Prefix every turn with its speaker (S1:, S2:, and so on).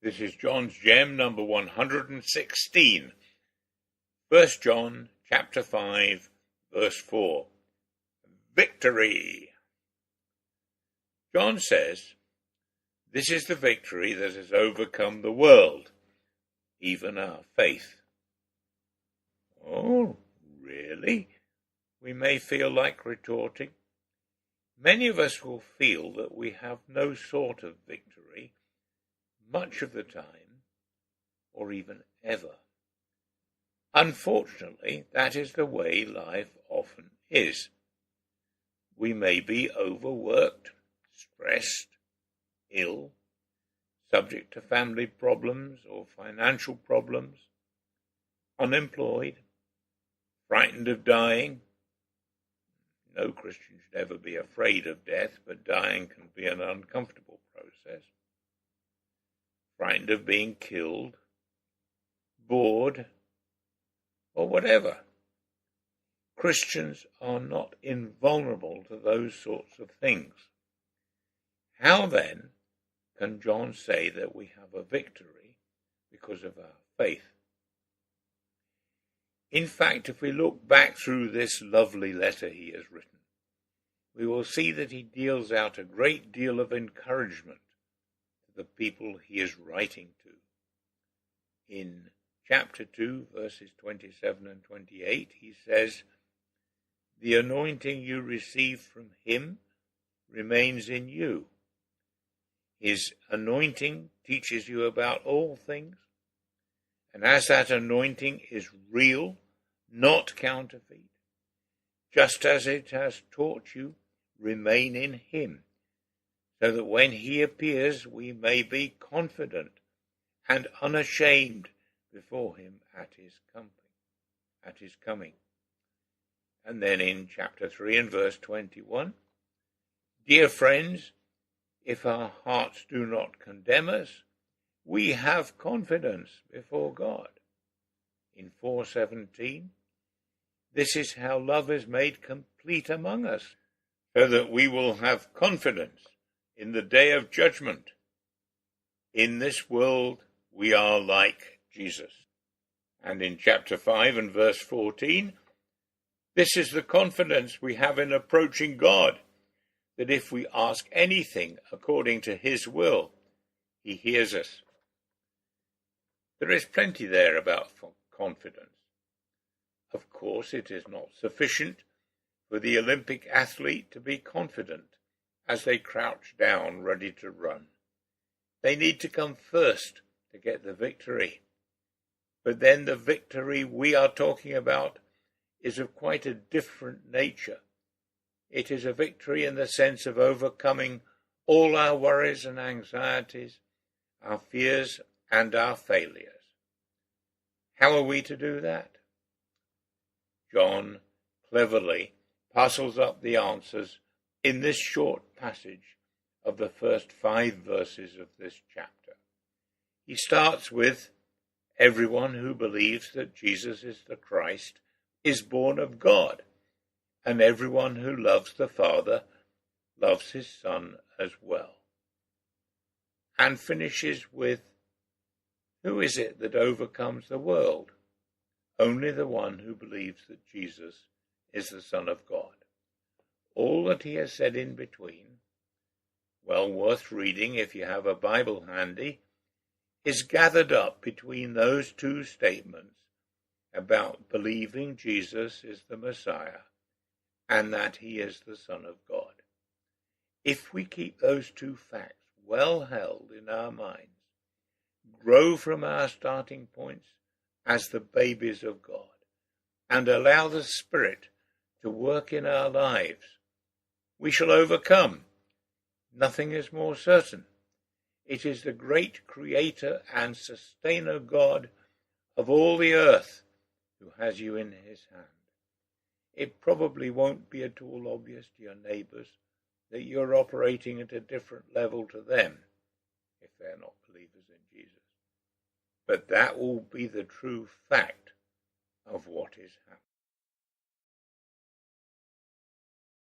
S1: This is John's Gem number 116. 1 John chapter 5 verse 4. Victory. John says, "This is the victory that has overcome the world, even our faith." Oh, really? We may feel like retorting. Many of us will feel that we have no sort of victory much of the time, or even ever. Unfortunately, that is the way life often is. We may be overworked, stressed, ill, subject to family problems or financial problems, unemployed, frightened of dying. No Christian should ever be afraid of death, but dying can be an uncomfortable process. Frightened of being killed, bored, or whatever. Christians are not invulnerable to those sorts of things. How then can John say that we have a victory because of our faith? In fact, if we look back through this lovely letter he has written, we will see that he deals out a great deal of encouragement to the people he is writing to. In chapter 2, verses 27 and 28, he says, "The anointing you receive from him remains in you. His anointing teaches you about all things, and as that anointing is real, not counterfeit, just as it has taught you, remain in him, so that when he appears we may be confident and unashamed before him at his coming." And then in chapter 3 and verse 21, "Dear friends, if our hearts do not condemn us, we have confidence before God." In 4:17, "This is how love is made complete among us, so that we will have confidence in the day of judgment. In this world we are like Jesus." And in chapter 5 and verse 14, "This is the confidence we have in approaching God, that if we ask anything according to his will, he hears us." There is plenty there about confidence. Of course, it is not sufficient for the Olympic athlete to be confident as they crouch down ready to run. They need to come first to get the victory. But then the victory we are talking about is of quite a different nature. It is a victory in the sense of overcoming all our worries and anxieties, our fears and our failures. How are we to do that? John cleverly parcels up the answers in this short passage of the first 5 verses of this chapter. He starts with, "Everyone who believes that Jesus is the Christ is born of God, and everyone who loves the Father loves his Son as well." And finishes with, "Who is it that overcomes the world? Only the one who believes that Jesus is the Son of God." All that he has said in between, well worth reading if you have a Bible handy, is gathered up between those two statements about believing Jesus is the Messiah and that he is the Son of God. If we keep those two facts well held in our minds, grow from our starting points as the babies of God, and allow the Spirit to work in our lives, we shall overcome. Nothing is more certain. It is the great creator and sustainer God of all the earth who has you in his hand. It probably won't be at all obvious to your neighbors that you're operating at a different level to them if they're not believers in Jesus. But that will be the true fact of what is happening.